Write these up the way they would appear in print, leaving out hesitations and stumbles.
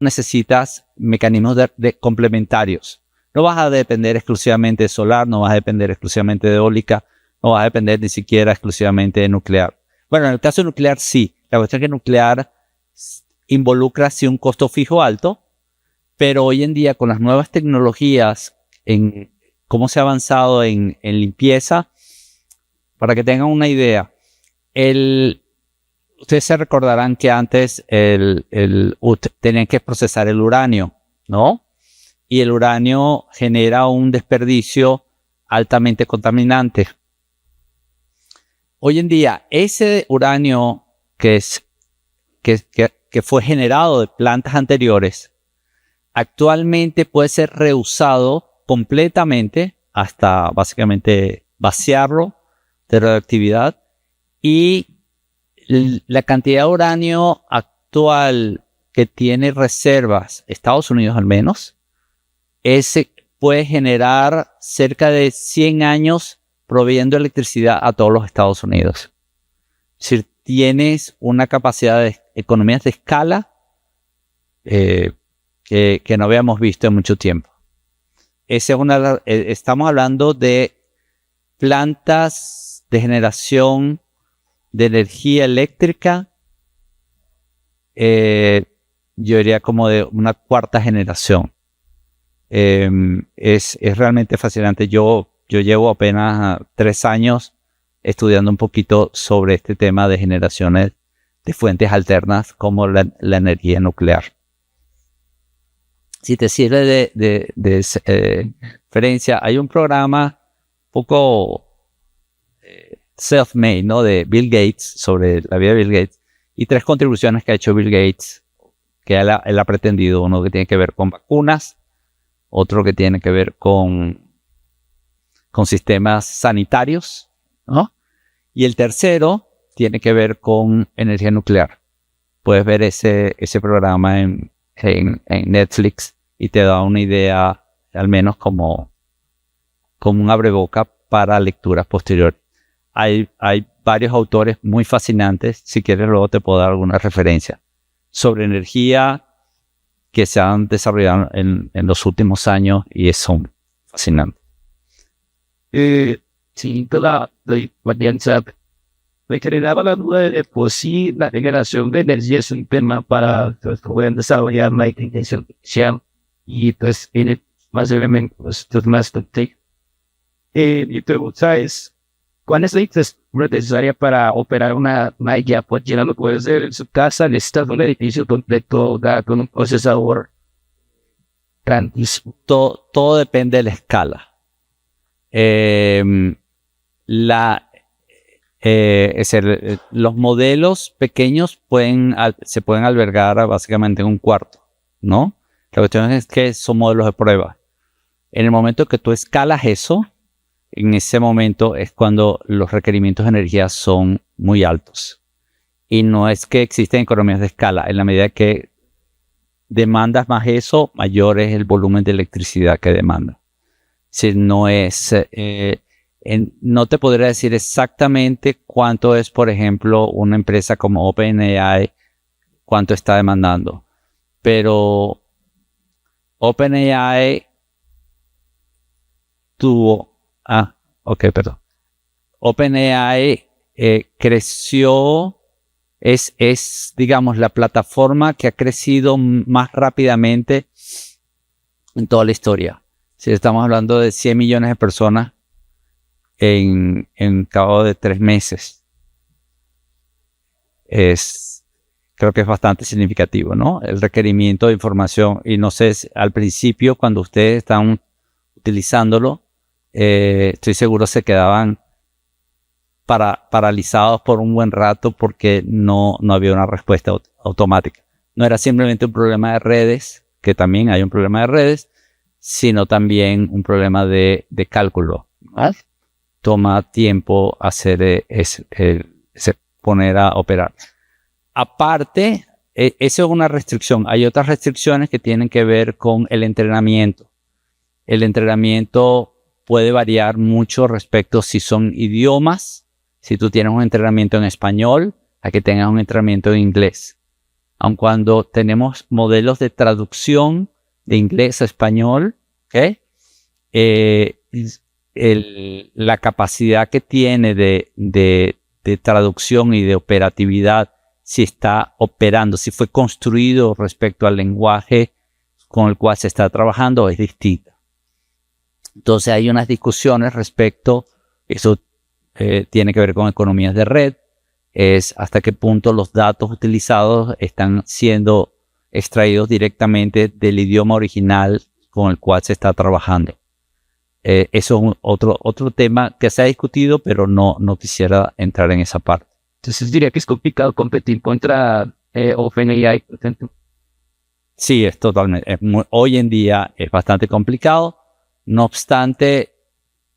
necesitas mecanismos de complementarios. No vas a depender exclusivamente de solar, no vas a depender exclusivamente de eólica, no vas a depender ni siquiera exclusivamente de nuclear. Bueno, en el caso de nuclear sí. La cuestión es que nuclear involucra sí un costo fijo alto, pero hoy en día con las nuevas tecnologías, en cómo se ha avanzado en limpieza, para que tengan una idea, ustedes se recordarán que antes tenían que procesar el uranio, ¿no? Y el uranio genera un desperdicio altamente contaminante. Hoy en día, ese uranio que fue generado de plantas anteriores, actualmente puede ser reusado completamente hasta básicamente vaciarlo de radioactividad, y la cantidad de uranio actual que tiene reservas, Estados Unidos al menos, puede generar cerca de 100 años proveyendo electricidad a todos los Estados Unidos. Es decir, tienes una capacidad de economías de escala que no habíamos visto en mucho tiempo. Estamos hablando de plantas de generación de energía eléctrica, yo diría como de una cuarta generación. Es realmente fascinante. Yo llevo apenas 3 años estudiando un poquito sobre este tema de generaciones de fuentes alternas como la energía nuclear. Si te sirve de referencia, hay un programa un poco self-made, ¿no? De Bill Gates, sobre la vida de Bill Gates, y 3 contribuciones que ha hecho Bill Gates, que él ha pretendido. Uno que tiene que ver con vacunas, otro que tiene que ver con sistemas sanitarios, ¿no? Y el tercero tiene que ver con energía nuclear. Puedes ver ese programa en Netflix y te da una idea, al menos como un abreboca para lecturas posteriores. Hay varios autores muy fascinantes. Si quieres, luego te puedo dar alguna referencia sobre energía que se han desarrollado en los últimos años y son fascinantes. Sí, toda la experiencia me generaba la duda de por sí la generación de energía es un tema para los que pueden desarrollar la inteligencia artificial, y pues tiene más brevemente los más tontos. Mi pregunta es, ¿cuál es la infraestructura necesaria para operar una máquina? Porque no lo puede hacer en su casa, necesita un edificio completo con un procesador grandísimo. Todo depende de la escala. Los modelos pequeños se pueden albergar básicamente en un cuarto, ¿no? La cuestión es que son modelos de prueba. En el momento que tú escalas eso, en ese momento es cuando los requerimientos de energía son muy altos. Y no es que existen economías de escala. En la medida que demandas más eso, mayor es el volumen de electricidad que demanda. Si no es, no te podría decir exactamente cuánto es, por ejemplo, una empresa como OpenAI, cuánto está demandando. Pero OpenAI OpenAI creció, es, digamos, la plataforma que ha crecido más rápidamente en toda la historia. Si estamos hablando de 100 millones de personas en cabo de 3 meses. Creo que es bastante significativo, ¿no? El requerimiento de información. Y no sé, al principio, cuando ustedes están utilizándolo, estoy seguro se quedaban paralizados por un buen rato porque no había una respuesta automática. No era simplemente un problema de redes, que también hay un problema de redes, sino también un problema de cálculo. Toma tiempo hacer poner a operar. Aparte, eso es una restricción. Hay otras restricciones que tienen que ver con el entrenamiento. El entrenamiento puede variar mucho respecto si son idiomas. Si tú tienes un entrenamiento en español, a que tengas un entrenamiento en inglés. aun cuando tenemos modelos de traducción de inglés a español, ¿ok? La capacidad que tiene de traducción y de operatividad, si está operando, si fue construido respecto al lenguaje con el cual se está trabajando, es distinta. Entonces hay unas discusiones respecto, eso tiene que ver con economías de red, es hasta qué punto los datos utilizados están siendo extraídos directamente del idioma original con el cual se está trabajando. Eso es otro tema que se ha discutido, pero no quisiera entrar en esa parte. Entonces diría que es complicado competir contra OpenAI, por ejemplo. Sí, es totalmente. Hoy en día es bastante complicado. No obstante,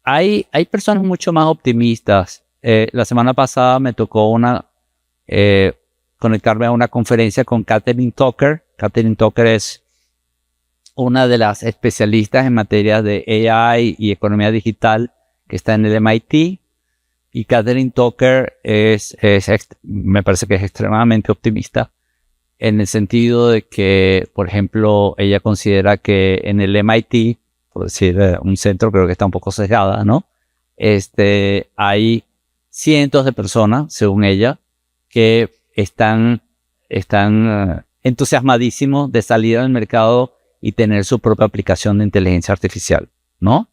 hay personas mucho más optimistas. La semana pasada me tocó conectarme a una conferencia con Catherine Tucker. Catherine Tucker es una de las especialistas en materia de AI y economía digital que está en el MIT. Y Catherine Tucker me parece que es extremadamente optimista en el sentido de que, por ejemplo, ella considera que en el MIT, por decir un centro, creo que está un poco sesgada, ¿no? Hay cientos de personas, según ella, que están entusiasmadísimos de salir al mercado y tener su propia aplicación de inteligencia artificial, ¿no?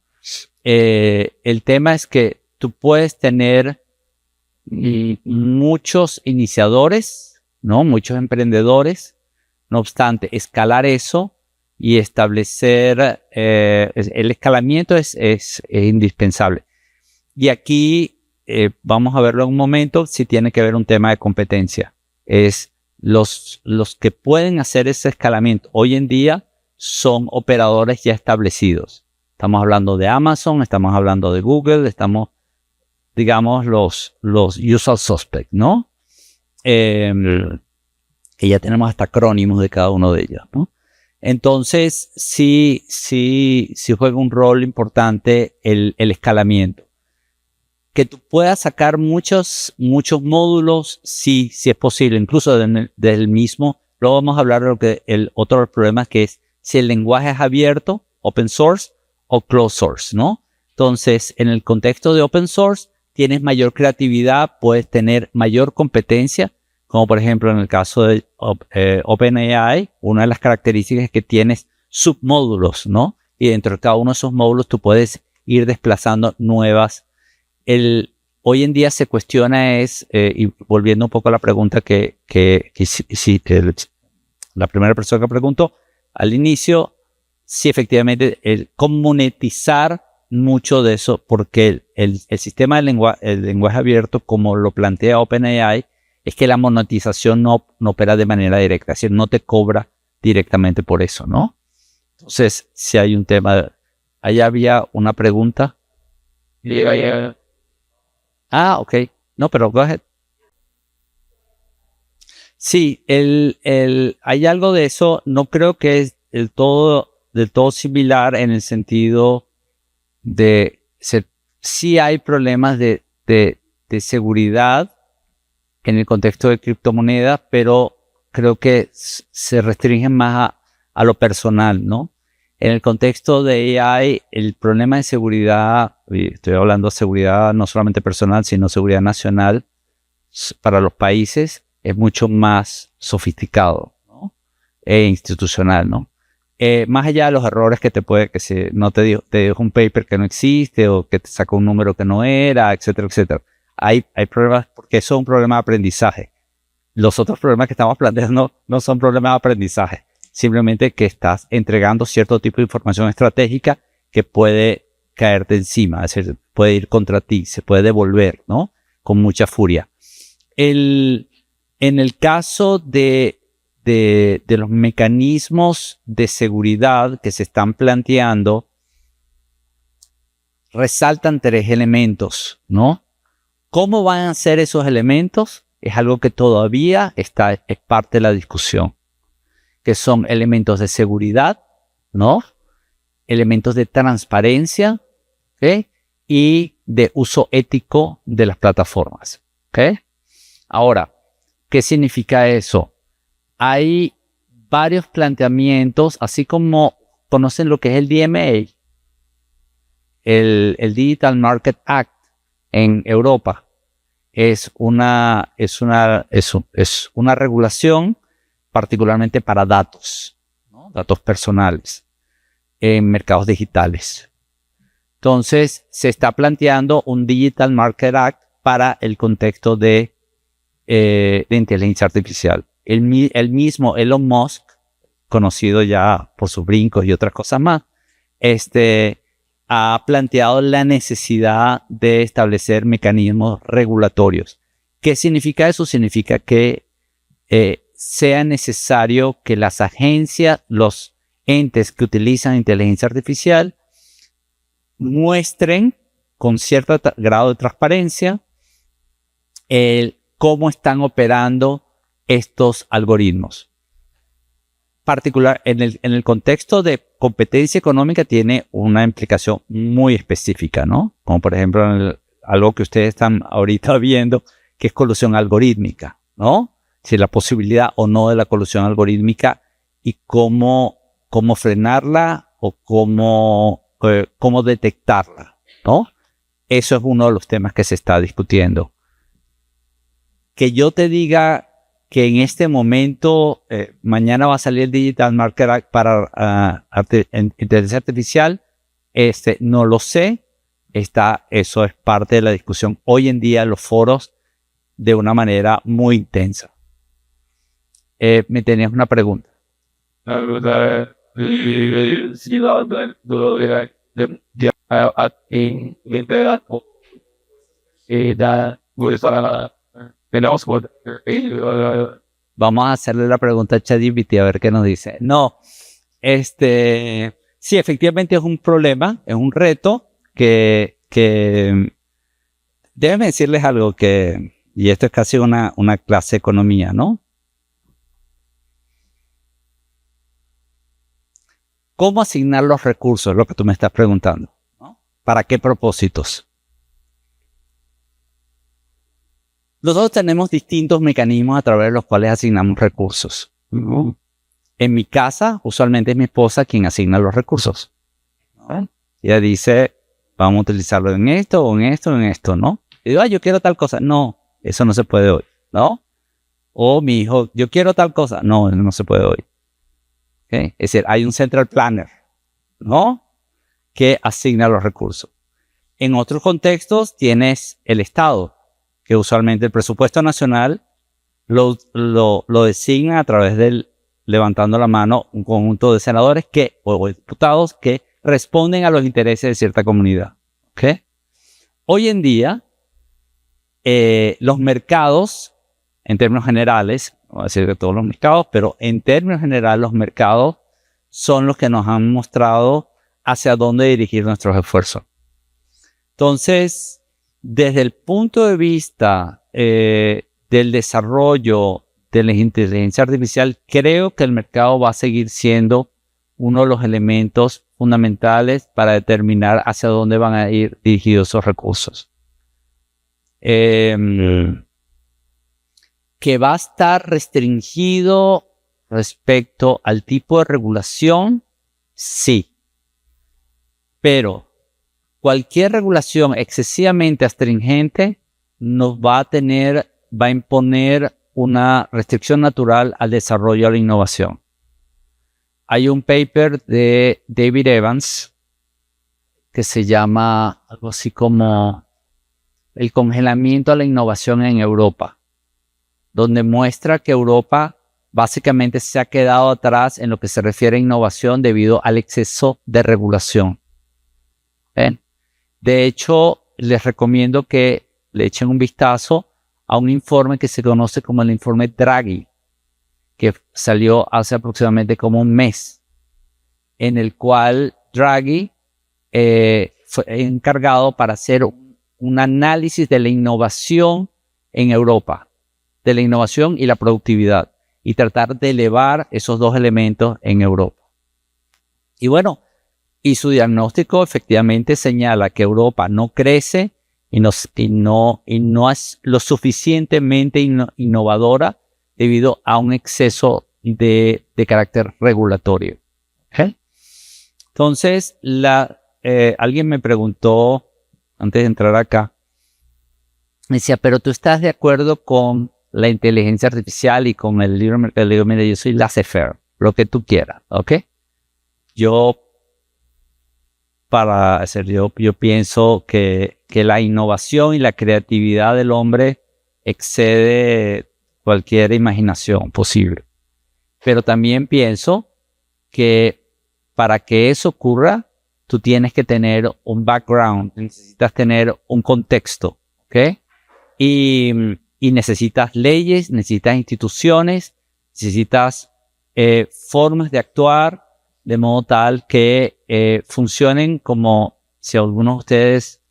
El tema es que tú puedes tener muchos iniciadores, ¿no? Muchos emprendedores. No obstante, escalar eso y establecer el escalamiento es indispensable. Y aquí vamos a verlo en un momento, si tiene que ver un tema de competencia. Es los que pueden hacer ese escalamiento hoy en día son operadores ya establecidos. Estamos hablando de Amazon, estamos hablando de Google, digamos, los usual suspects, ¿no? Que ya tenemos hasta acrónimos de cada uno de ellos, ¿no? Entonces, sí juega un rol importante el escalamiento. Que tú puedas sacar muchos módulos, sí es posible, incluso del mismo. Luego vamos a hablar de el otro problema, que es si el lenguaje es abierto, open source, o closed source, ¿no? Entonces, en el contexto de open source, tienes mayor creatividad, puedes tener mayor competencia, como por ejemplo en el caso de OpenAI, una de las características es que tienes submódulos, ¿no? Y dentro de cada uno de esos módulos tú puedes ir desplazando nuevas. Hoy en día se cuestiona y volviendo un poco a la pregunta la primera persona que preguntó al inicio, sí efectivamente cómo monetizar mucho de eso, porque el sistema el lenguaje abierto, como lo plantea OpenAI, es que la monetización no opera de manera directa, es decir, no te cobra directamente por eso, ¿no? Entonces, si hay un tema, allá había una pregunta. Ok. No, pero go ahead. Sí, hay algo de eso. No creo que es del todo similar en el sentido de sí hay problemas de seguridad en el contexto de criptomonedas, pero creo que se restringen más a lo personal, ¿no? En el contexto de AI, el problema de seguridad, y estoy hablando de seguridad no solamente personal, sino seguridad nacional para los países, es mucho más sofisticado, ¿no? E institucional, ¿no? Más allá de los errores que no te dijo un paper que no existe o que te sacó un número que no era, etcétera, etcétera. Hay problemas porque eso es un problema de aprendizaje. Los otros problemas que estamos planteando no son problemas de aprendizaje. Simplemente que estás entregando cierto tipo de información estratégica que puede caerte encima, es decir, puede ir contra ti, se puede devolver, ¿no? Con mucha furia. En el caso de los mecanismos de seguridad que se están planteando, resaltan 3 elementos, ¿no? ¿Cómo van a ser esos elementos? Es algo que todavía es parte de la discusión, que son elementos de seguridad, ¿no? Elementos de transparencia, ¿ok? Y de uso ético de las plataformas, ¿ok? Ahora, ¿qué significa eso? hay varios planteamientos, así como conocen lo que es el DMA, el Digital Market Act en Europa. Es una regulación particularmente para datos, ¿no? Datos personales en mercados digitales. Entonces, se está planteando un Digital Market Act para el contexto de inteligencia artificial. El mismo Elon Musk, conocido ya por sus brincos y otras cosas más, ha planteado la necesidad de establecer mecanismos regulatorios. ¿Qué significa eso? Significa que sea necesario que las agencias, los entes que utilizan inteligencia artificial, muestren con cierto grado de transparencia cómo están operando estos algoritmos. Particular, en el contexto de competencia económica tiene una implicación muy específica, ¿no? Como por ejemplo algo que ustedes están ahorita viendo, que es colusión algorítmica, ¿no? Si la posibilidad o no de la colusión algorítmica y cómo frenarla o cómo detectarla, ¿no? Eso es uno de los temas que se está discutiendo. Que yo te diga que en este momento, mañana va a salir el Digital Market Act para inteligencia artificial, no lo sé. Eso es parte de la discusión hoy en día en los foros de una manera muy intensa. Me tenías una pregunta. Vamos a hacerle la pregunta a ChatGPT a ver qué nos dice. No, sí, efectivamente es un problema, es un reto que déjenme decirles algo y esto es casi una clase de economía, ¿no? ¿Cómo asignar los recursos? Lo que tú me estás preguntando, ¿no? ¿Para qué propósitos? Nosotros tenemos distintos mecanismos a través de los cuales asignamos recursos. En mi casa, usualmente es mi esposa quien asigna los recursos. ¿No? Ella dice, vamos a utilizarlo en esto, o en esto, en esto, ¿no? Y digo, yo quiero tal cosa. No, eso no se puede hoy, ¿no? O mi hijo, yo quiero tal cosa. No, no se puede hoy. ¿Okay? Es decir, hay un central planner, ¿no? Que asigna los recursos. En otros contextos tienes el Estado, que usualmente el presupuesto nacional lo designa a través del levantando la mano un conjunto de senadores o diputados que responden a los intereses de cierta comunidad. ¿Okay? Hoy en día, los mercados, en términos generales, no voy a decir que todos los mercados, pero en términos generales los mercados son los que nos han mostrado hacia dónde dirigir nuestros esfuerzos. Entonces, desde el punto de vista del desarrollo de la inteligencia artificial, creo que el mercado va a seguir siendo uno de los elementos fundamentales para determinar hacia dónde van a ir dirigidos esos recursos. Que va a estar restringido respecto al tipo de regulación, sí. Pero cualquier regulación excesivamente astringente nos va a imponer una restricción natural al desarrollo y a la innovación. Hay un paper de David Evans que se llama algo así como el congelamiento a la innovación en Europa, donde muestra que Europa básicamente se ha quedado atrás en lo que se refiere a innovación debido al exceso de regulación. ¿Ven? De hecho, les recomiendo que le echen un vistazo a un informe que se conoce como el informe Draghi, que salió hace aproximadamente como un mes, en el cual Draghi fue encargado para hacer un análisis de la innovación en Europa, de la innovación y la productividad, y tratar de elevar esos dos elementos en Europa. Y bueno, y su diagnóstico efectivamente señala que Europa no crece y no es lo suficientemente innovadora debido a un exceso de carácter regulatorio. ¿Okay? Entonces, alguien me preguntó, antes de entrar acá, me decía, pero tú estás de acuerdo con la inteligencia artificial y con el libre mercado. Le digo, mira, yo soy laissez-faire, lo que tú quieras, ¿ok? Yo pienso que la innovación y la creatividad del hombre excede cualquier imaginación posible. Pero también pienso que para que eso ocurra, tú tienes que tener un background, necesitas tener un contexto, ¿ok? Y necesitas leyes, necesitas instituciones, necesitas formas de actuar de modo tal que funcionen como, si alguno de ustedes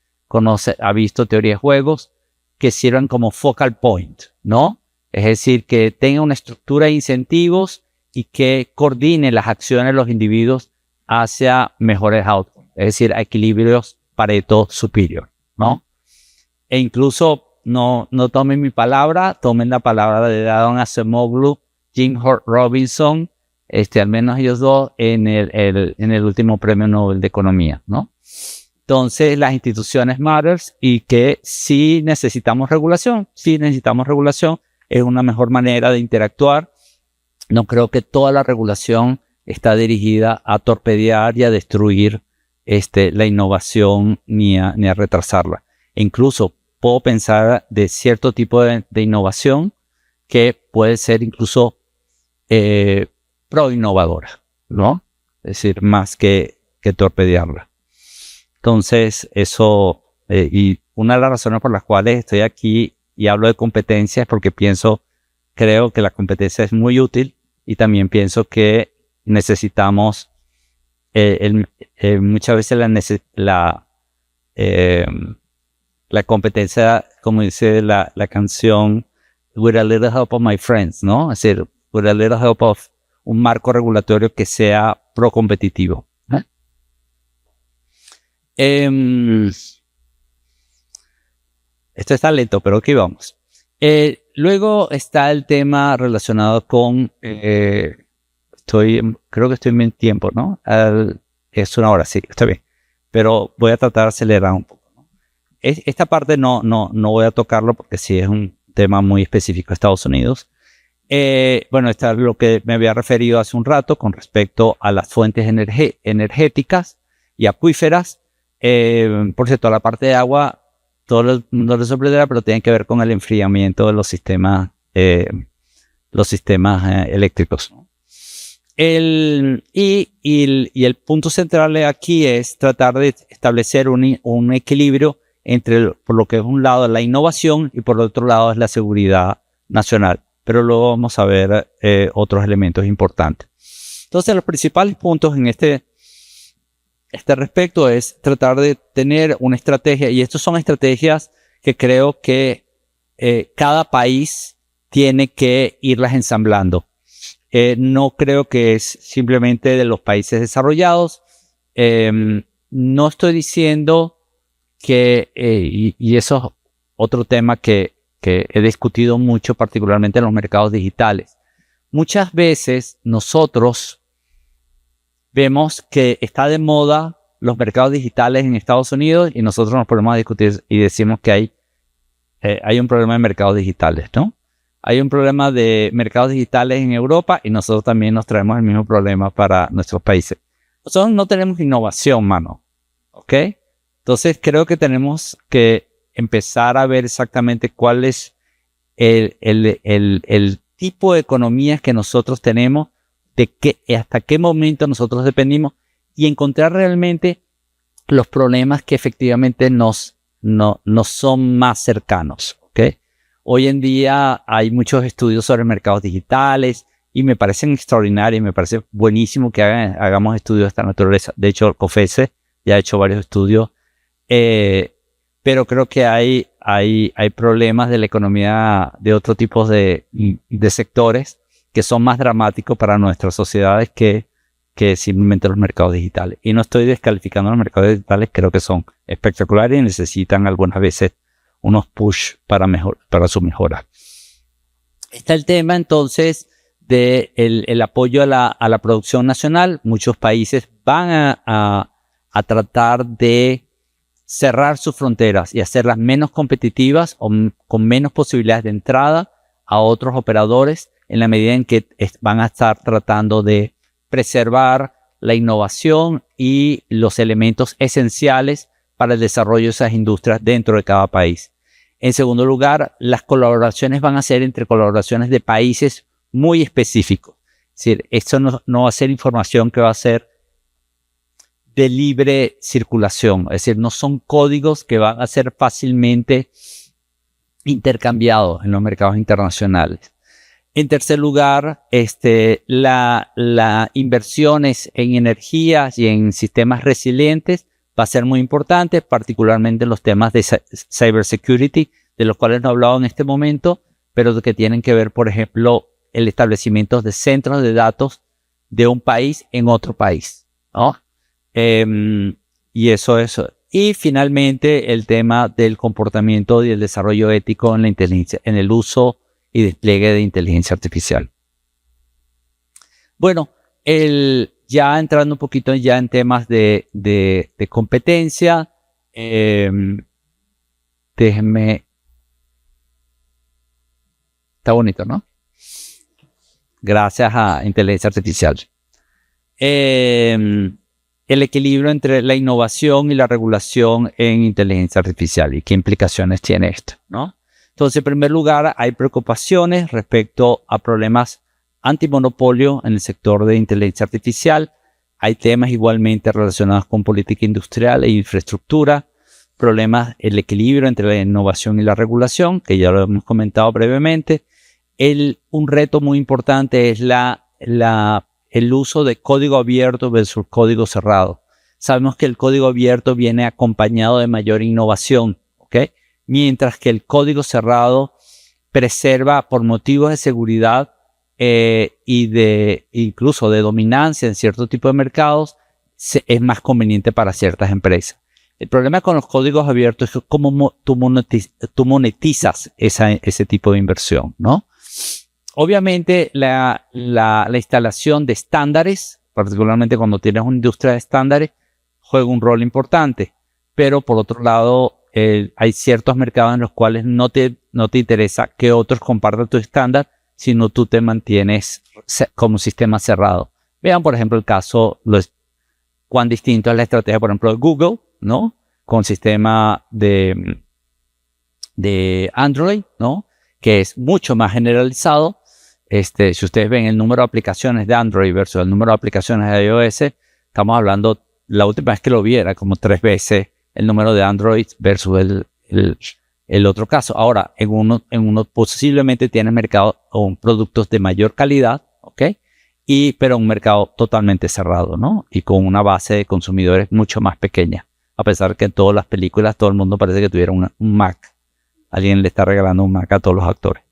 ha visto teoría de juegos, que sirvan como focal point, ¿no? Es decir, que tenga una estructura de incentivos y que coordine las acciones de los individuos hacia mejores outcomes, es decir, a equilibrios Pareto superior, ¿no? E incluso no tomen mi palabra, tomen la palabra de Daron Acemoglu, Jim Robinson, al menos ellos dos en el último premio Nobel de Economía, ¿no? Entonces, las instituciones matters y que sí necesitamos regulación, es una mejor manera de interactuar. No creo que toda la regulación está dirigida a torpedear y a destruir la innovación ni a retrasarla. E incluso puedo pensar de cierto tipo de innovación que puede ser incluso pro-innovadora, ¿no? Es decir, más que torpedearla. Entonces, eso, y una de las razones por las cuales estoy aquí y hablo de competencia es porque creo que la competencia es muy útil y también pienso que necesitamos muchas veces la competencia, como dice la canción, with a little help of my friends, ¿no? Es decir, with a little help of un marco regulatorio que sea pro-competitivo. Esto está lento, pero aquí vamos. Luego está el tema relacionado con... creo que estoy en tiempo, ¿no? Es una hora, sí, está bien. Pero voy a tratar de acelerar un poco, ¿no? Esta parte no voy a tocarlo porque sí es un tema muy específico de Estados Unidos. Bueno, esto es lo que me había referido hace un rato con respecto a las fuentes energéticas y acuíferas. Por cierto, la parte de agua, todo el mundo le sorprenderá, pero tiene que ver con el enfriamiento de los sistemas eléctricos, ¿no? Y el punto central de aquí es tratar de establecer un equilibrio entre, por lo que es un lado, la innovación y por otro lado es la seguridad nacional. Pero luego vamos a ver otros elementos importantes. Entonces, los principales puntos en este respecto es tratar de tener una estrategia, y estas son estrategias que creo que cada país tiene que irlas ensamblando. No creo que es simplemente de los países desarrollados. No estoy diciendo que, y eso es otro tema que he discutido mucho, particularmente en los mercados digitales. Muchas veces nosotros vemos que está de moda los mercados digitales en Estados Unidos y nosotros nos ponemos a discutir y decimos que hay un problema de mercados digitales, ¿no? Hay un problema de mercados digitales en Europa y nosotros también nos traemos el mismo problema para nuestros países. Nosotros no tenemos innovación, mano, ¿ok? Entonces creo que tenemos que empezar a ver exactamente cuál es el tipo de economías que nosotros tenemos, hasta qué momento nosotros dependimos y encontrar realmente los problemas que efectivamente nos son más cercanos, ¿ok? Hoy en día hay muchos estudios sobre mercados digitales y me parecen extraordinarios, me parece buenísimo que hagamos estudios de esta naturaleza. De hecho, COFESE ya ha hecho varios estudios, pero creo que hay problemas de la economía de otro tipo de sectores que son más dramáticos para nuestras sociedades que simplemente los mercados digitales. Y no estoy descalificando los mercados digitales, creo que son espectaculares y necesitan algunas veces unos push para su mejora. Está el tema entonces el apoyo a la producción nacional. Muchos países van a tratar de cerrar sus fronteras y hacerlas menos competitivas o con menos posibilidades de entrada a otros operadores, en la medida en que van a estar tratando de preservar la innovación y los elementos esenciales para el desarrollo de esas industrias dentro de cada país. En segundo lugar, las colaboraciones van a ser entre colaboraciones de países muy específicos. Es decir, esto no va a ser información que va a ser de libre circulación. Es decir, no son códigos que van a ser fácilmente intercambiados en los mercados internacionales. En tercer lugar, las inversiones en energías y en sistemas resilientes va a ser muy importante, particularmente en los temas de cybersecurity, de los cuales no he hablado en este momento, pero que tienen que ver, por ejemplo, el establecimiento de centros de datos de un país en otro país, ¿no? Y eso. Y finalmente, el tema del comportamiento y el desarrollo ético en la inteligencia, en el uso y despliegue de inteligencia artificial. Bueno, ya entrando un poquito ya en temas de competencia, déjenme. Está bonito, ¿no? Gracias a inteligencia artificial. El equilibrio entre la innovación y la regulación en inteligencia artificial y qué implicaciones tiene esto, ¿no? Entonces, en primer lugar, hay preocupaciones respecto a problemas antimonopolio en el sector de inteligencia artificial. Hay temas igualmente relacionados con política industrial e infraestructura, problemas, el equilibrio entre la innovación y la regulación, que ya lo hemos comentado brevemente. Un reto muy importante es el uso de código abierto versus código cerrado. Sabemos que el código abierto viene acompañado de mayor innovación, ¿ok? Mientras que el código cerrado preserva por motivos de seguridad y incluso de dominancia en cierto tipo de mercados, es más conveniente para ciertas empresas. El problema con los códigos abiertos es cómo tú monetizas ese tipo de inversión, ¿no? Obviamente, la instalación de estándares, particularmente cuando tienes una industria de estándares, juega un rol importante. Pero, por otro lado, hay ciertos mercados en los cuales no te interesa que otros compartan tu estándar, sino tú te mantienes como sistema cerrado. Vean, por ejemplo, el caso, cuán distinto es la estrategia, por ejemplo, de Google, ¿no? Con sistema de Android, ¿no? Que es mucho más generalizado. Si ustedes ven el número de aplicaciones de Android versus el número de aplicaciones de iOS, estamos hablando, la última vez que lo vi era como 3 veces el número de Android versus el otro caso. Ahora, en uno posiblemente tiene mercado o productos de mayor calidad, ¿ok? Pero un mercado totalmente cerrado, ¿no? Y con una base de consumidores mucho más pequeña. A pesar que en todas las películas todo el mundo parece que tuviera un Mac. Alguien le está regalando un Mac a todos los actores.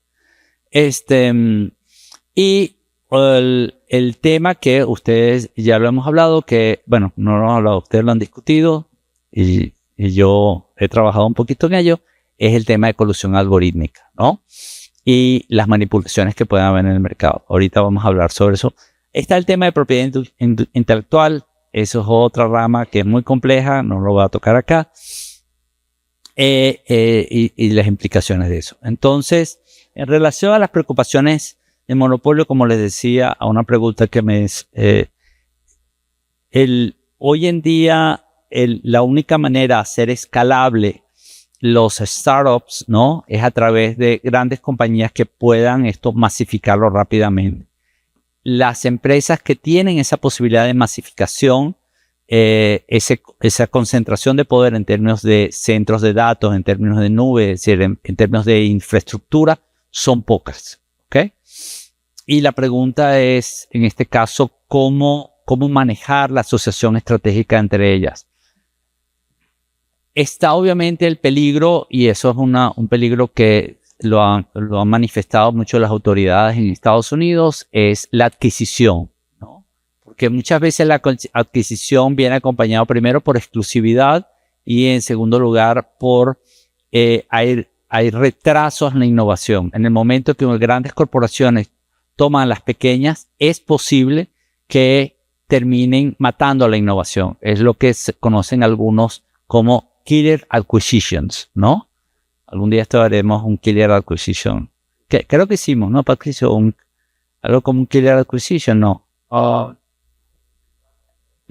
Y el tema que ustedes ya lo hemos hablado, que, bueno, no lo hemos hablado, ustedes lo han discutido y yo he trabajado un poquito en ello, es el tema de colusión algorítmica, ¿no? Y las manipulaciones que pueden haber en el mercado. Ahorita vamos a hablar sobre eso. Está el tema de propiedad intelectual. Eso es otra rama que es muy compleja, no lo voy a tocar acá. Y las implicaciones de eso. Entonces, en relación a las preocupaciones de monopolio, como les decía, a una pregunta que me es, hoy en día la única manera de hacer escalable los startups, ¿no? Es a través de grandes compañías que puedan masificarlo rápidamente. Las empresas que tienen esa posibilidad de masificación, esa concentración de poder en términos de centros de datos, en términos de nube, es decir, en términos de infraestructura, son pocas, ¿ok? Y la pregunta es, en este caso, ¿cómo manejar la asociación estratégica entre ellas? Está obviamente el peligro, y eso es un peligro que lo han manifestado mucho las autoridades en Estados Unidos, es la adquisición, ¿no? Porque muchas veces la adquisición viene acompañada primero por exclusividad y en segundo lugar hay retrasos en la innovación. En el momento que grandes corporaciones toman las pequeñas, es posible que terminen matando la innovación. Es lo que se conocen algunos como killer acquisitions, ¿no? Algún día esto haremos un killer acquisition. Creo que hicimos, ¿no, Patricio? Algo como un killer acquisition, ¿no? Lo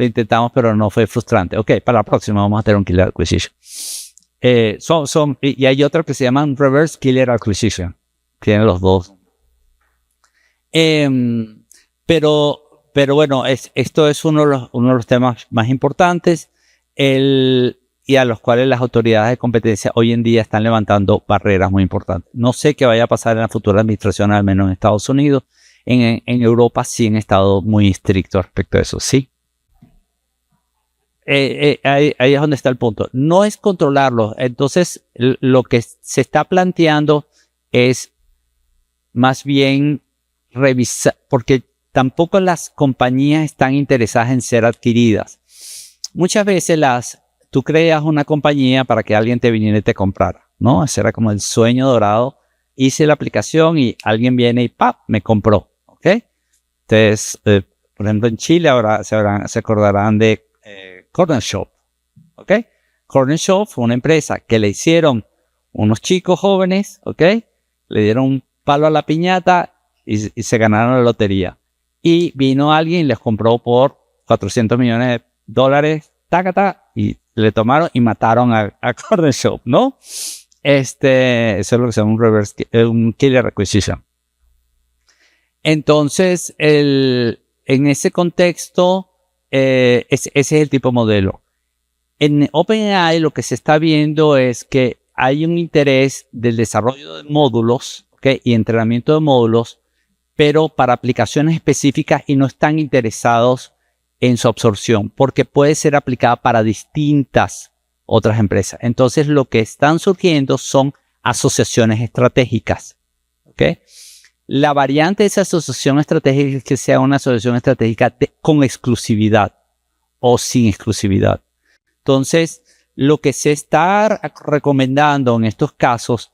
intentamos, pero no fue frustrante. Ok, para la próxima vamos a tener un killer acquisition. Y hay otro que se llama reverse killer acquisition. Tienen los dos. Pero bueno, esto es uno de los temas más importantes y a los cuales las autoridades de competencia hoy en día están levantando barreras muy importantes. No sé qué vaya a pasar en la futura administración, al menos en Estados Unidos. En Europa sí han estado muy estrictos respecto a eso, sí. Ahí es donde está el punto. No es controlarlo. Entonces, lo que se está planteando es más bien revisar, porque tampoco las compañías están interesadas en ser adquiridas. Muchas veces tú creas una compañía para que alguien te viniera y te comprara, ¿no? Ese era como el sueño dorado. Hice la aplicación y alguien viene y ¡pap! Me compró, ¿ok? Entonces, por ejemplo, en Chile ahora se acordarán de Corner Shop, ¿ok? Corner Shop fue una empresa que le hicieron unos chicos jóvenes, ¿ok? Le dieron un palo a la piñata y se ganaron la lotería. Y vino alguien y les compró por $400 millones, tácata, y le tomaron y mataron a Corner Shop, ¿no? Eso es lo que se llama un killer acquisition. Entonces, en ese contexto, ese es el tipo de modelo. En OpenAI lo que se está viendo es que hay un interés del desarrollo de módulos, ¿okay? Y entrenamiento de módulos, pero para aplicaciones específicas y no están interesados en su absorción porque puede ser aplicada para distintas otras empresas. Entonces lo que están surgiendo son asociaciones estratégicas, ¿okay? La variante de esa asociación estratégica es que sea una asociación estratégica con exclusividad o sin exclusividad. Entonces, lo que se está recomendando en estos casos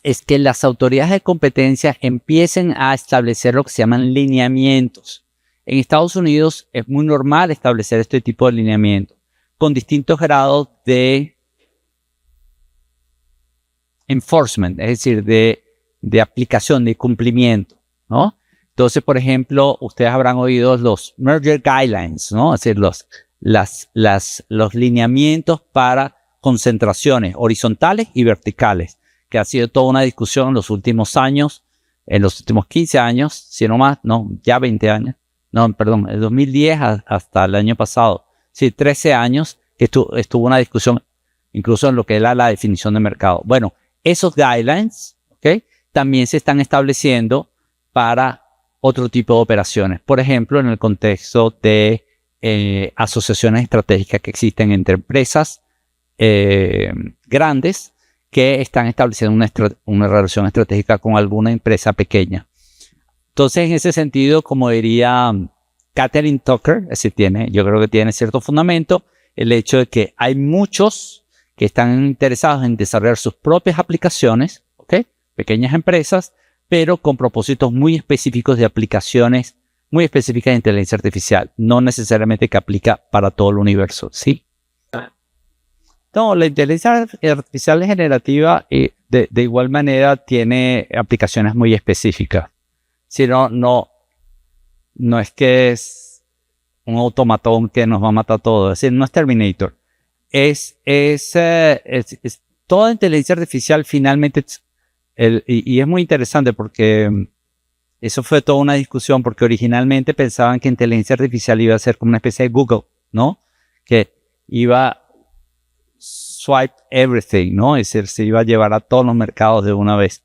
es que las autoridades de competencia empiecen a establecer lo que se llaman lineamientos. En Estados Unidos es muy normal establecer este tipo de lineamientos con distintos grados de enforcement, es decir, de aplicación, de cumplimiento, ¿no? Entonces, por ejemplo, ustedes habrán oído los merger guidelines, ¿no? Es decir, los lineamientos para concentraciones horizontales y verticales, que ha sido toda una discusión en los últimos años, en los últimos 15 años, si no más, no, ya 20 años, no, perdón, el 2010 hasta el año pasado, sí, 13 años que estuvo una discusión incluso en lo que era la definición de mercado. Bueno, esos guidelines, ¿ok? También se están estableciendo para otro tipo de operaciones. Por ejemplo, en el contexto de asociaciones estratégicas que existen entre empresas grandes que están estableciendo una relación estratégica con alguna empresa pequeña. Entonces, en ese sentido, como diría Catherine Tucker, yo creo que tiene cierto fundamento el hecho de que hay muchos que están interesados en desarrollar sus propias aplicaciones, ¿ok? Pequeñas empresas, pero con propósitos muy específicos de aplicaciones muy específicas de inteligencia artificial, no necesariamente que aplica para todo el universo, ¿sí? No, la inteligencia artificial generativa de igual manera tiene aplicaciones muy específicas. Si no es que es un automatón que nos va a matar todo, es decir, no es Terminator. Es toda inteligencia artificial finalmente, y es muy interesante porque eso fue toda una discusión, porque originalmente pensaban que inteligencia artificial iba a ser como una especie de Google, ¿no? Que iba swipe everything, ¿no? Es decir, se iba a llevar a todos los mercados de una vez.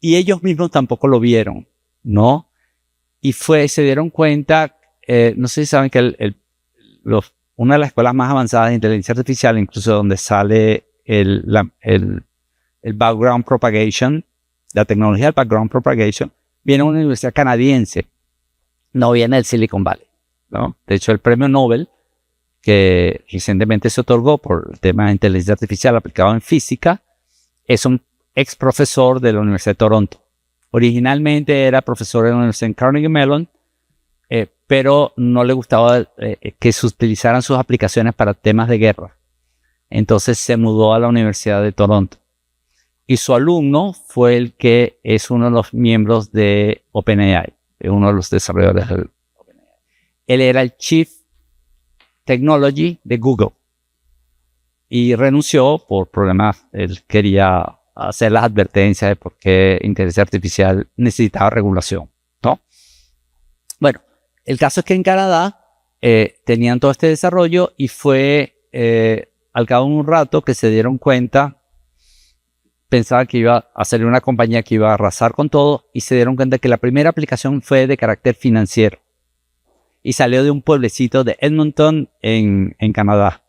Y ellos mismos tampoco lo vieron, ¿no? Y se dieron cuenta, no sé si saben que una de las escuelas más avanzadas de inteligencia artificial, incluso donde sale el background propagation, la tecnología del background propagation, viene de una universidad canadiense, no viene del Silicon Valley, ¿no? De hecho, el premio Nobel que recientemente se otorgó por el tema de inteligencia artificial aplicado en física es un ex profesor de la Universidad de Toronto, Originalmente era profesor en la Universidad en Carnegie Mellon, pero no le gustaba que se utilizaran sus aplicaciones para temas de guerra. Entonces se mudó a la Universidad de Toronto. Y su alumno fue el que es uno de los miembros de OpenAI, uno de los desarrolladores de OpenAI. Él era el Chief Technology de Google y renunció por problemas. Él quería hacer las advertencias de por qué inteligencia artificial necesitaba regulación, ¿no? Bueno, el caso es que en Canadá tenían todo este desarrollo y fue al cabo de un rato que se dieron cuenta, pensaban que iba a salir una compañía que iba a arrasar con todo y se dieron cuenta que la primera aplicación fue de carácter financiero y salió de un pueblecito de Edmonton en Canadá.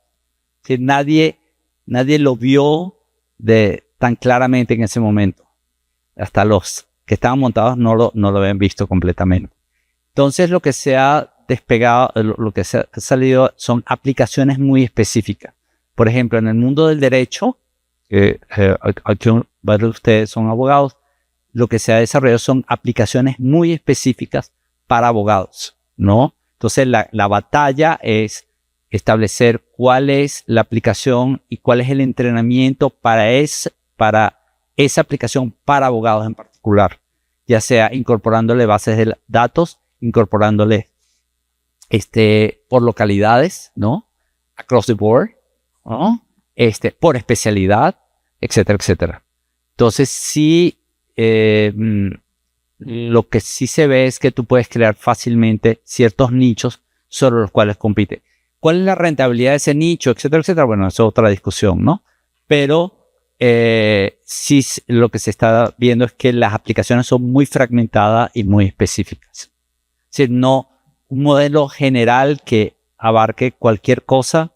Que nadie lo vio tan claramente en ese momento. Hasta los que estaban montados no lo habían visto completamente. Entonces lo que se ha despegado, lo que se ha salido son aplicaciones muy específicas. Por ejemplo, en el mundo del derecho, aquí varios de ustedes son abogados, lo que se ha desarrollado son aplicaciones muy específicas para abogados, ¿no? Entonces la batalla es establecer cuál es la aplicación y cuál es el entrenamiento para esa aplicación para abogados en particular, ya sea incorporándole bases de datos, incorporándole por localidades, ¿no? Across the board, ¿no? Por especialidad, etcétera, etcétera. Entonces, sí, lo que sí se ve es que tú puedes crear fácilmente ciertos nichos sobre los cuales compite. ¿Cuál es la rentabilidad de ese nicho, etcétera, etcétera? Bueno, eso es otra discusión, ¿no? Pero sí lo que se está viendo es que las aplicaciones son muy fragmentadas y muy específicas. Es decir, no un modelo general que abarque cualquier cosa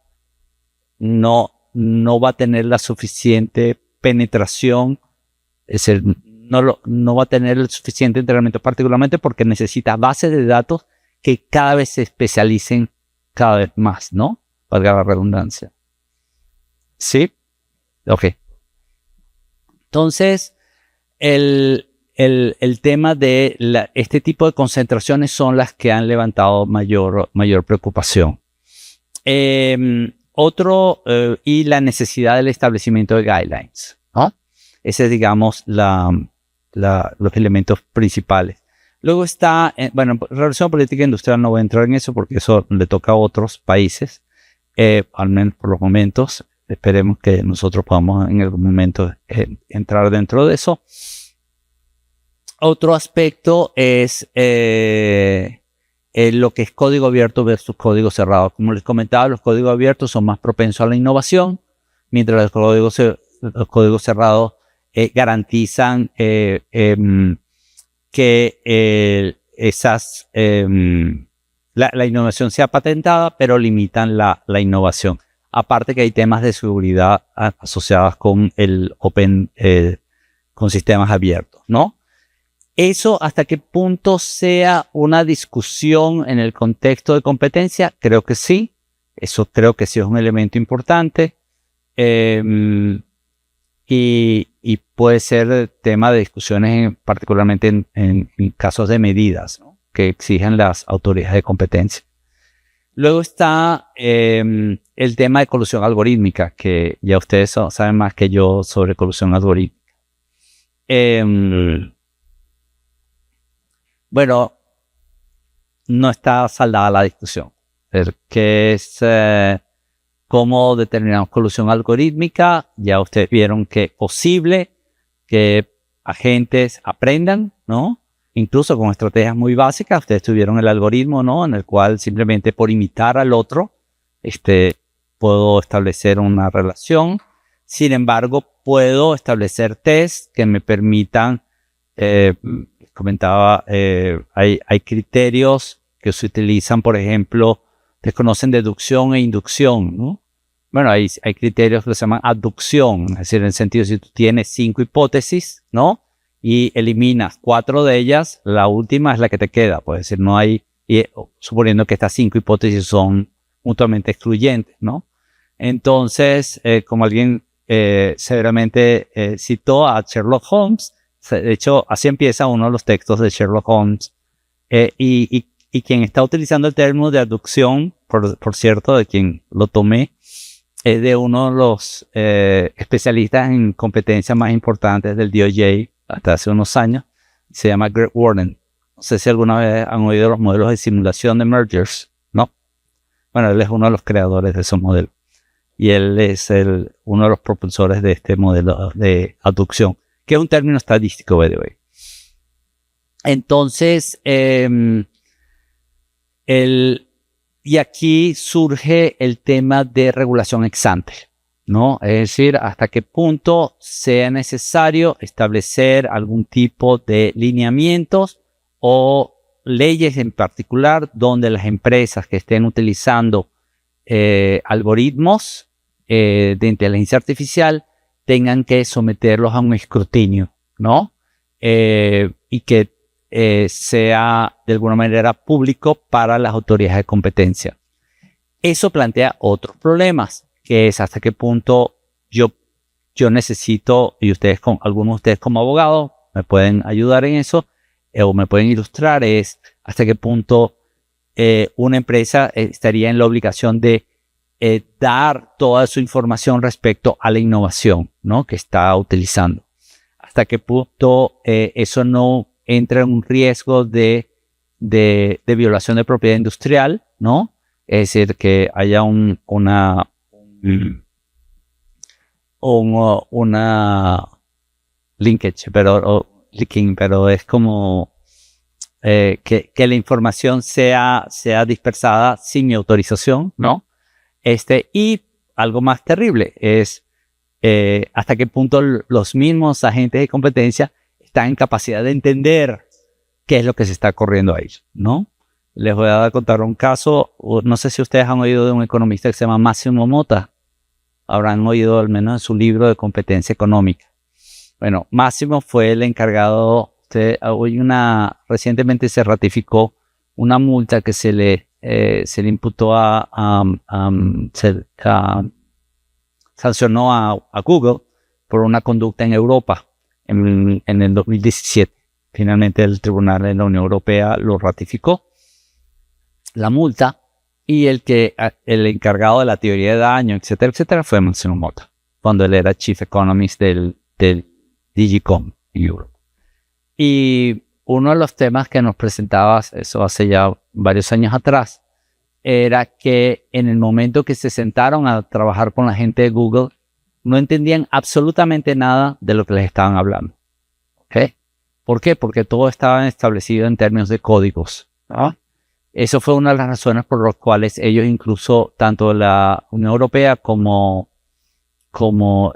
no va a tener la suficiente penetración, es decir, no va a tener el suficiente entrenamiento, particularmente porque necesita bases de datos que cada vez se especialicen cada vez más, ¿no? Valga la redundancia. ¿Sí? Ok. Entonces, el tema de este tipo de concentraciones son las que han levantado mayor preocupación. Y la necesidad del establecimiento de guidelines, ¿no? Ese es, digamos, los elementos principales. Luego está, relación política industrial no voy a entrar en eso porque eso le toca a otros países, al menos por los momentos. Esperemos que nosotros podamos en algún momento entrar dentro de eso. Otro aspecto es lo que es código abierto versus código cerrado. Como les comentaba, los códigos abiertos son más propensos a la innovación, mientras los códigos cerrados garantizan que la innovación sea patentada, pero limitan la innovación. Aparte que hay temas de seguridad asociados con el con sistemas abiertos, ¿no? Eso, ¿hasta qué punto sea una discusión en el contexto de competencia? Creo que sí. Eso creo que sí es un elemento importante. Y puede ser tema de discusiones particularmente en casos de medidas, ¿no?, que exigen las autoridades de competencia. Luego está el tema de colusión algorítmica, que ya ustedes saben más que yo sobre colusión algorítmica. Bueno, no está saldada la discusión. Que es cómo determinamos colusión algorítmica. Ya ustedes vieron que es posible que agentes aprendan, ¿no? Incluso con estrategias muy básicas. Ustedes tuvieron el algoritmo, ¿no?, en el cual simplemente por imitar al otro, puedo establecer una relación. Sin embargo, puedo establecer tests que me permitan, comentaba, hay criterios que se utilizan, por ejemplo, ustedes conocen deducción e inducción, ¿no? Bueno, hay criterios que se llaman aducción, es decir, en el sentido, si tú tienes 5 hipótesis, ¿no?, y eliminas 4 de ellas, la última es la que te queda. Puede decir, no hay, suponiendo que estas 5 hipótesis son mutuamente excluyentes, ¿no? Entonces, como alguien severamente citó a Sherlock Holmes, De hecho, así empieza uno de los textos de Sherlock Holmes. Y quien está utilizando el término de abducción, por cierto, de quien lo tomé, es de uno de los especialistas en competencias más importantes del DOJ hasta hace unos años. Se llama Greg Warden. No sé si alguna vez han oído los modelos de simulación de mergers, ¿no? Bueno, él es uno de los creadores de esos modelos. Y él es uno de los propulsores de este modelo de abducción, que es un término estadístico, by the way. Entonces, y aquí surge el tema de regulación ex ante, ¿no? Es decir, hasta qué punto sea necesario establecer algún tipo de lineamientos o leyes en particular donde las empresas que estén utilizando algoritmos de inteligencia artificial tengan que someterlos a un escrutinio, ¿no? Y que sea de alguna manera público para las autoridades de competencia. Eso plantea otros problemas, que es hasta qué punto yo necesito, y algunos de ustedes como abogados me pueden ayudar en eso, o me pueden ilustrar, es hasta qué punto una empresa estaría en la obligación de dar toda su información respecto a la innovación, ¿no?, que está utilizando. Hasta qué punto eso no entra en un riesgo de violación de propiedad industrial, ¿no? Es decir, que haya una linkage, pero es como que la información sea dispersada sin mi autorización, ¿no? Y algo más terrible es hasta qué punto los mismos agentes de competencia están en capacidad de entender qué es lo que se está ocurriendo ahí, ¿no? Les voy a contar un caso. No sé si ustedes han oído de un economista que se llama Máximo Motta. Habrán oído al menos en su libro de competencia económica. Bueno, Máximo fue el encargado. Recientemente se ratificó una multa que se le imputó sancionó a Google por una conducta en Europa en el 2017. Finalmente el Tribunal de la Unión Europea lo ratificó, la multa, y el encargado de la teoría de daño, etcétera, etcétera, fue Máximo Motta, cuando él era Chief Economist del Digicom en Europa. Y uno de los temas que nos presentaba, eso hace ya varios años atrás, era que en el momento que se sentaron a trabajar con la gente de Google, no entendían absolutamente nada de lo que les estaban hablando. ¿Okay? ¿Por qué? Porque todo estaba establecido en términos de códigos, ¿no? Eso fue una de las razones por las cuales ellos, incluso tanto la Unión Europea como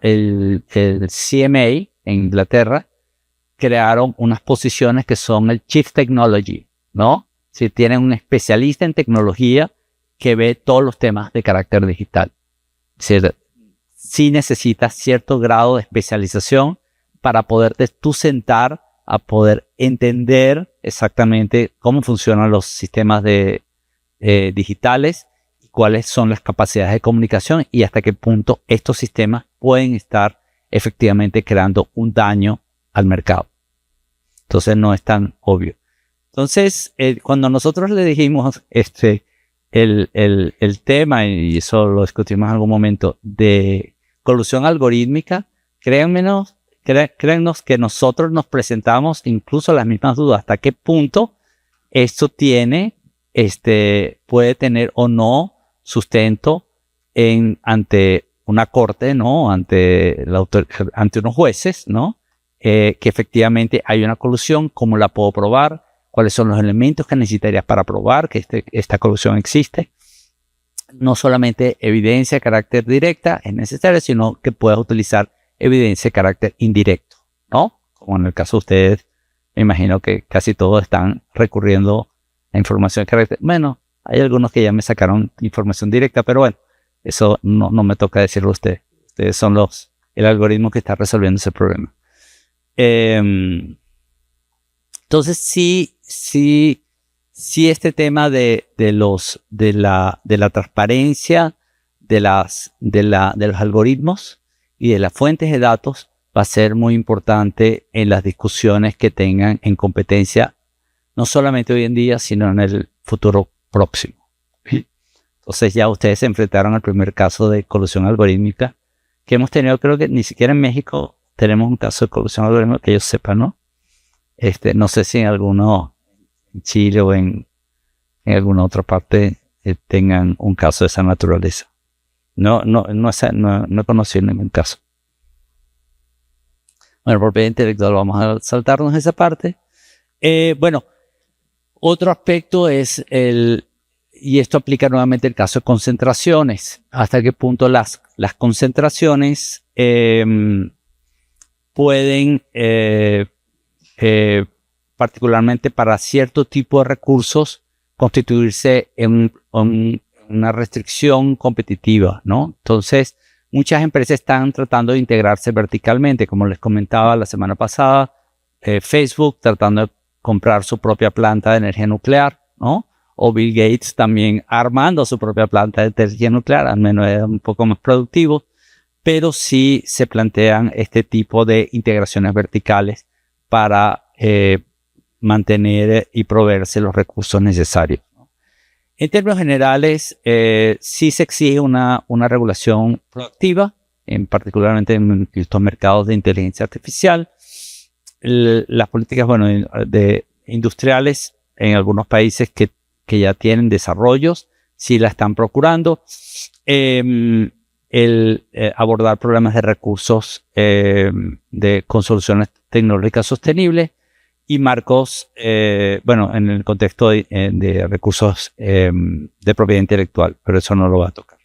el CMA en Inglaterra, crearon unas posiciones que son el Chief Technology, ¿no? Si tienen un especialista en tecnología que ve todos los temas de carácter digital. Es decir, sí necesitas cierto grado de especialización para poderte tú sentar a poder entender exactamente cómo funcionan los sistemas digitales y cuáles son las capacidades de comunicación y hasta qué punto estos sistemas pueden estar efectivamente creando un daño al mercado. Entonces no es tan obvio. Entonces, cuando nosotros le dijimos el tema, y eso lo discutimos en algún momento, de colusión algorítmica, créannos que nosotros nos presentamos incluso las mismas dudas. ¿Hasta qué punto esto puede tener o no sustento ante una corte, ¿no? Ante unos jueces, ¿no? Que efectivamente hay una colusión, ¿cómo la puedo probar? ¿Cuáles son los elementos que necesitarías para probar que esta colusión existe? No solamente evidencia de carácter directa es necesaria, sino que puedas utilizar evidencia de carácter indirecto, ¿no? Como en el caso de ustedes, me imagino que casi todos están recurriendo a información de carácter. Bueno, hay algunos que ya me sacaron información directa, pero bueno, eso no me toca decirlo a ustedes. Ustedes son el algoritmo que está resolviendo ese problema. Entonces sí, este tema de la transparencia de los algoritmos y de las fuentes de datos va a ser muy importante en las discusiones que tengan en competencia, no solamente hoy en día, sino en el futuro próximo. Entonces ya ustedes se enfrentaron al primer caso de colusión algorítmica que hemos tenido. Creo que ni siquiera en México tenemos un caso de colusión algorítmica que yo sepa, ¿no? No sé si en alguno, en Chile o en alguna otra parte tengan un caso de esa naturaleza. No he conocido ningún caso. Bueno, por propiedad intelectual vamos a saltarnos esa parte. Bueno, otro aspecto es y esto aplica nuevamente el caso de concentraciones. Hasta qué punto las concentraciones pueden, particularmente para cierto tipo de recursos, constituirse en una restricción competitiva, ¿no? Entonces, muchas empresas están tratando de integrarse verticalmente, como les comentaba la semana pasada, Facebook tratando de comprar su propia planta de energía nuclear, ¿no? O Bill Gates también armando su propia planta de energía nuclear, al menos es un poco más productivo, pero sí se plantean este tipo de integraciones verticales para mantener y proveerse los recursos necesarios. En términos generales, sí se exige una regulación proactiva, particularmente en estos mercados de inteligencia artificial. Las políticas industriales en algunos países que ya tienen desarrollos, sí la están procurando. Abordar problemas de recursos con soluciones tecnológicas sostenibles y marcos, en el contexto de recursos de propiedad intelectual, pero eso no lo va a tocar.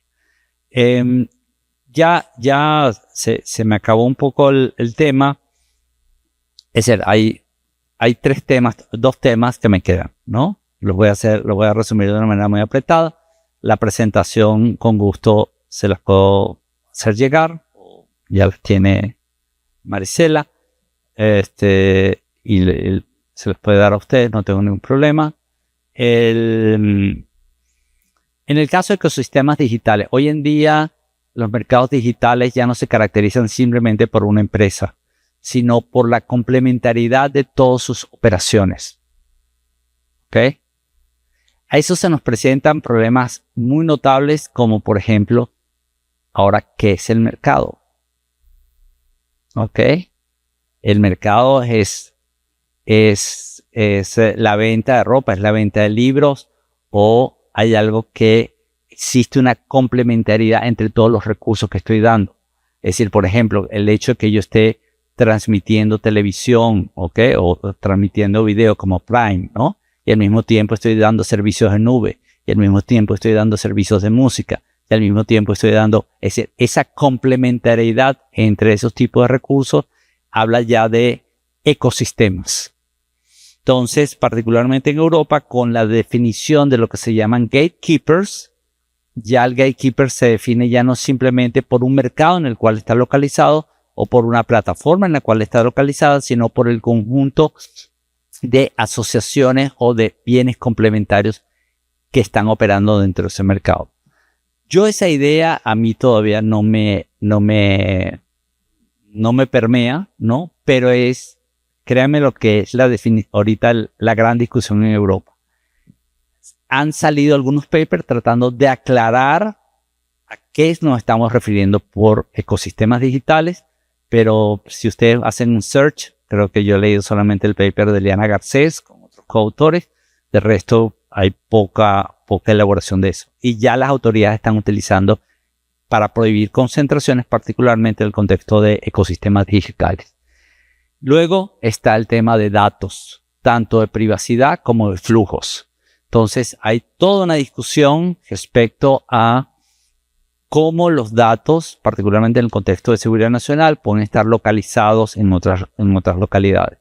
Ya se me acabó un poco el tema. Es decir, hay dos temas que me quedan, ¿no? Los voy a resumir de una manera muy apretada. La presentación, con gusto, se las puedo hacer llegar. Ya las tiene Marisela. Y se les puede dar a ustedes, no tengo ningún problema. En el caso de ecosistemas digitales, hoy en día los mercados digitales ya no se caracterizan simplemente por una empresa, sino por la complementariedad de todas sus operaciones. ¿Ok? A eso se nos presentan problemas muy notables, como por ejemplo, ahora, ¿qué es el mercado? ¿Ok? El mercado es la venta de ropa, es la venta de libros, o hay algo que existe una complementariedad entre todos los recursos que estoy dando. Es decir, por ejemplo, el hecho de que yo esté transmitiendo televisión, ¿ok? O transmitiendo video como Prime, ¿no? Y al mismo tiempo estoy dando servicios en nube, y al mismo tiempo estoy dando servicios de música, y al mismo tiempo estoy dando esa complementariedad entre esos tipos de recursos. Habla ya de ecosistemas. Entonces, particularmente en Europa, con la definición de lo que se llaman gatekeepers, ya el gatekeeper se define ya no simplemente por un mercado en el cual está localizado o por una plataforma en la cual está localizada, sino por el conjunto de asociaciones o de bienes complementarios que están operando dentro de ese mercado. Yo esa idea a mí todavía no me permea, ¿no? Pero créanme lo que es ahorita la gran discusión en Europa. Han salido algunos papers tratando de aclarar a qué nos estamos refiriendo por ecosistemas digitales, pero si ustedes hacen un search, creo que yo he leído solamente el paper de Liana Garcés con otros coautores. De resto, hay poca elaboración de eso. Y ya las autoridades están utilizando para prohibir concentraciones, particularmente en el contexto de ecosistemas digitales. Luego está el tema de datos, tanto de privacidad como de flujos. Entonces, hay toda una discusión respecto a cómo los datos, particularmente en el contexto de seguridad nacional, pueden estar localizados en otras localidades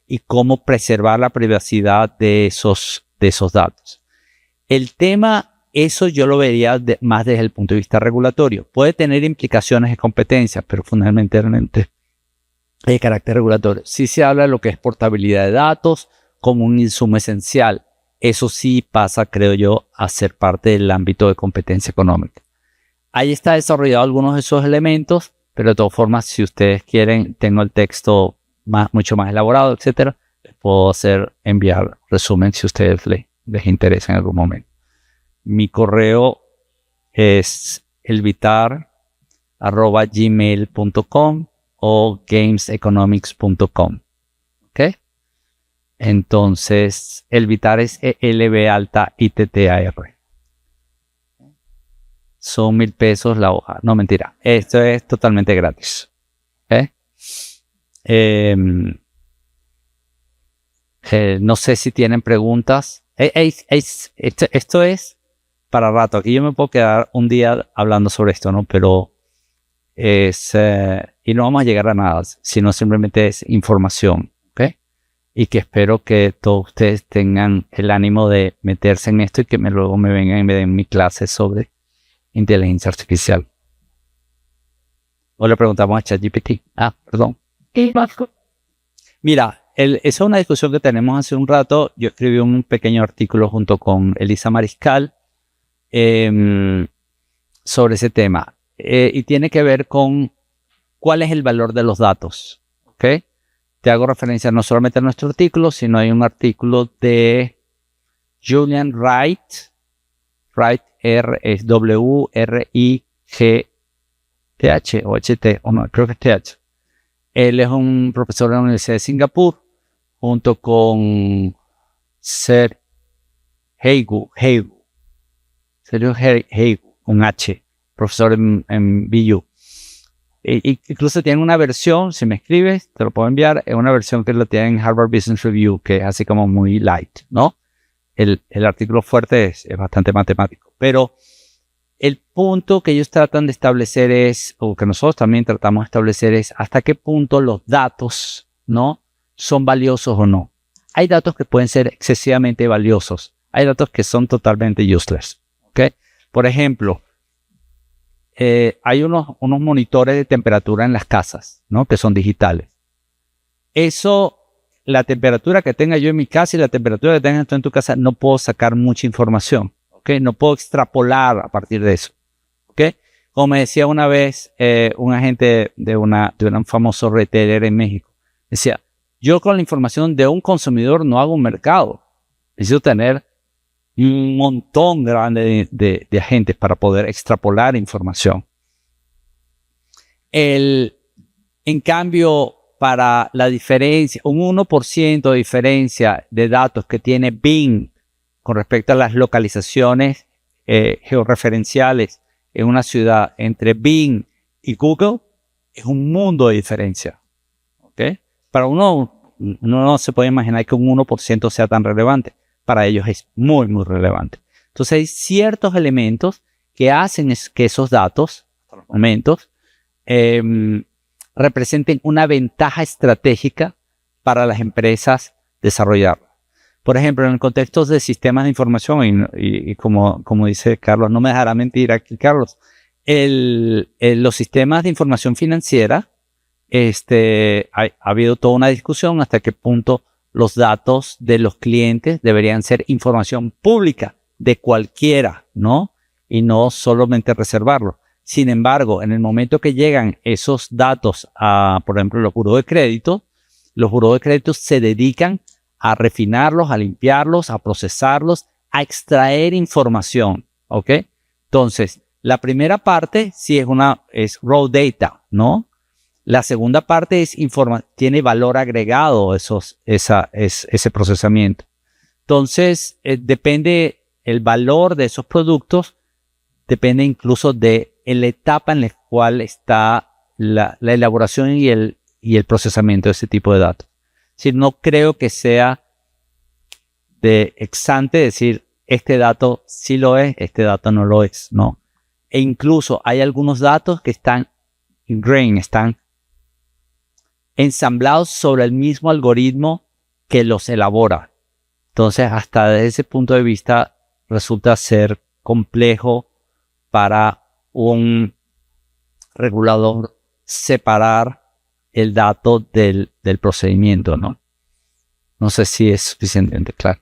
y cómo preservar la privacidad de esos datos. El tema, eso yo lo vería más desde el punto de vista regulatorio. Puede tener implicaciones de competencia, pero fundamentalmente de carácter regulatorio. Sí se habla de lo que es portabilidad de datos como un insumo esencial. Eso sí pasa, creo yo, a ser parte del ámbito de competencia económica. Ahí está desarrollado algunos de esos elementos, pero de todas formas, si ustedes quieren, tengo el texto mucho más elaborado, etcétera. Les puedo enviar resumen si ustedes les interesa en algún momento. Mi correo es elvitar@gmail.com o gameseconomics.com. ¿Ok? Entonces, Elvitar es ELB_ITTAR. Son $1,000 la hoja. No, mentira. Esto es totalmente gratis. ¿Ok? No sé si tienen preguntas. Esto es para rato. Aquí yo me puedo quedar un día hablando sobre esto, ¿no? Pero y no vamos a llegar a nada, sino simplemente es información, ¿ok? Y que espero que todos ustedes tengan el ánimo de meterse en esto y que luego me vengan y me den mi clase sobre inteligencia artificial. O le preguntamos a ChatGPT. Perdón. Mira, esa es una discusión que tenemos hace un rato. Yo escribí un pequeño artículo junto con Elisa Mariscal sobre ese tema. Y tiene que ver con cuál es el valor de los datos. ¿Ok? Te hago referencia no solamente a nuestro artículo, sino hay un artículo de Julian Wright. Wright es WRIGTH o HT, o no, creo que es TH. Él es un profesor de la Universidad de Singapur, junto con Sergio Heigu, un H, profesor en BU. Incluso tiene una versión, si me escribes, te lo puedo enviar, es una versión que lo tiene en Harvard Business Review, que es así como muy light, ¿no? El artículo fuerte es bastante matemático, pero el punto que ellos tratan de establecer es, o que nosotros también tratamos de establecer es, hasta qué punto los datos, ¿no?, son valiosos o no. Hay datos que pueden ser excesivamente valiosos, hay datos que son totalmente useless, ¿ok? Por ejemplo, hay unos monitores de temperatura en las casas, ¿no?, que son digitales. Eso, la temperatura que tenga yo en mi casa y la temperatura que tengas tú en tu casa, no puedo sacar mucha información, ¿ok? No puedo extrapolar a partir de eso, ¿ok? Como me decía una vez un agente de un famoso retailer en México, decía, yo con la información de un consumidor no hago un mercado. Necesito tener un montón grande de agentes para poder extrapolar información. En cambio, para la diferencia, un 1% de diferencia de datos que tiene Bing con respecto a las localizaciones georreferenciales en una ciudad entre Bing y Google, es un mundo de diferencia. ¿Ok? Para uno no se puede imaginar que un 1% sea tan relevante. Para ellos es muy, muy relevante. Entonces hay ciertos elementos que hacen que esos datos, hasta los momentos, representen una ventaja estratégica para las empresas desarrollarla. Por ejemplo, en el contexto de sistemas de información, y como dice Carlos, no me dejará mentir aquí, Carlos, los sistemas de información financiera, ha habido toda una discusión hasta qué punto los datos de los clientes deberían ser información pública de cualquiera, ¿no? Y no solamente reservarlo. Sin embargo, en el momento que llegan esos datos a, por ejemplo, los buros de crédito se dedican a refinarlos, a limpiarlos, a procesarlos, a extraer información, ¿ok? Entonces, la primera parte sí es raw data, ¿no? La segunda parte tiene valor agregado ese procesamiento. Entonces, depende el valor de esos productos, depende incluso de la etapa en la cual está la elaboración y el procesamiento de ese tipo de datos. Es decir, no creo que sea de ex ante decir, este dato sí lo es, este dato no lo es, no. E incluso hay algunos datos que están ingrained, están ensamblados sobre el mismo algoritmo que los elabora. Entonces, hasta desde ese punto de vista, resulta ser complejo para un regulador separar el dato del procedimiento, ¿no? No sé si es suficientemente claro.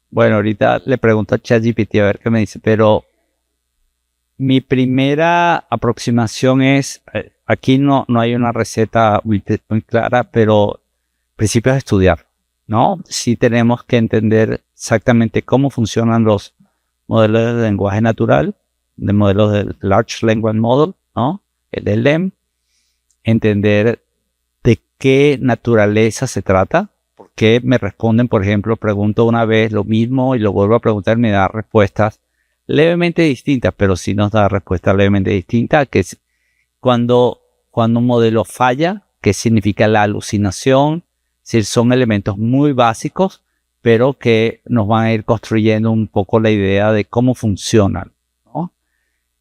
Bueno, ahorita le pregunto a ChatGPT a ver qué me dice, pero mi primera aproximación es, aquí no hay una receta muy clara, pero principios de estudiar, ¿no? Sí tenemos que entender exactamente cómo funcionan los modelos de lenguaje natural, de modelos de Large Language Model, ¿no? El LLM, entender de qué naturaleza se trata, por qué me responden, por ejemplo, pregunto una vez lo mismo y lo vuelvo a preguntar y me da respuestas levemente distintas, pero sí nos da respuestas levemente distintas, que es cuando un modelo falla, ¿qué significa la alucinación? Si son elementos muy básicos, pero que nos van a ir construyendo un poco la idea de cómo funcionan, ¿no?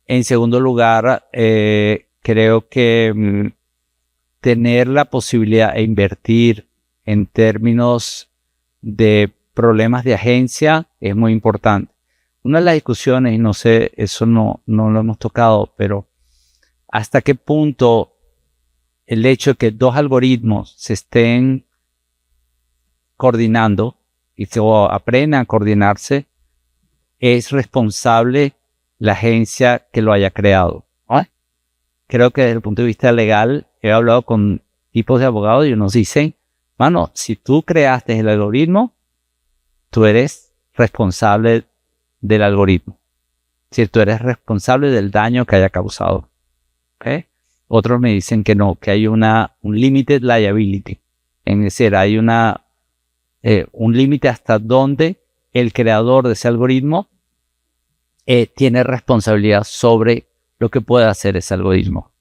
En segundo lugar, creo que tener la posibilidad de invertir en términos de problemas de agencia es muy importante. Una de las discusiones, y no sé, eso no lo hemos tocado, pero hasta qué punto el hecho de que dos algoritmos se estén coordinando y se aprendan a coordinarse, es responsable la agencia que lo haya creado, ¿no? Creo que desde el punto de vista legal, he hablado con tipos de abogados y nos dicen, mano, si tú creaste el algoritmo, tú eres responsable del algoritmo. Si tú eres responsable del daño que haya causado. ¿Okay? Otros me dicen que no, que hay un limited liability. Es decir, hay un límite hasta donde el creador de ese algoritmo tiene responsabilidad sobre lo que puede hacer ese algoritmo.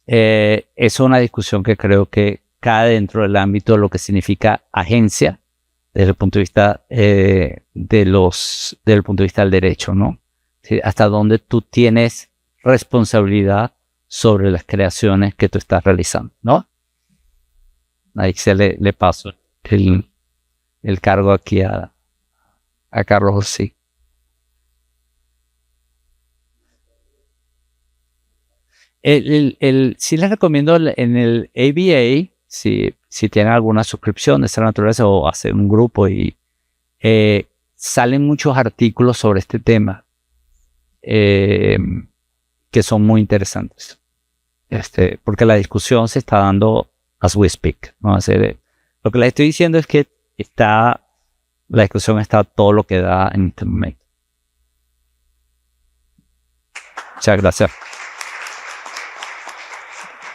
Es una discusión que creo que cae dentro del ámbito de lo que significa agencia desde el punto de vista desde el punto de vista del derecho, ¿no? ¿Sí? Hasta donde tú tienes responsabilidad sobre las creaciones que tú estás realizando, ¿no? Ahí se le paso el cargo aquí a Carlos José. Sí les recomiendo en el ABA, si tienen alguna suscripción de esa naturaleza o hacen un grupo y salen muchos artículos sobre este tema que son muy interesantes. Porque la discusión se está dando as we speak, ¿no? Lo que les estoy diciendo es que la discusión está todo lo que da en este momento. Muchas gracias.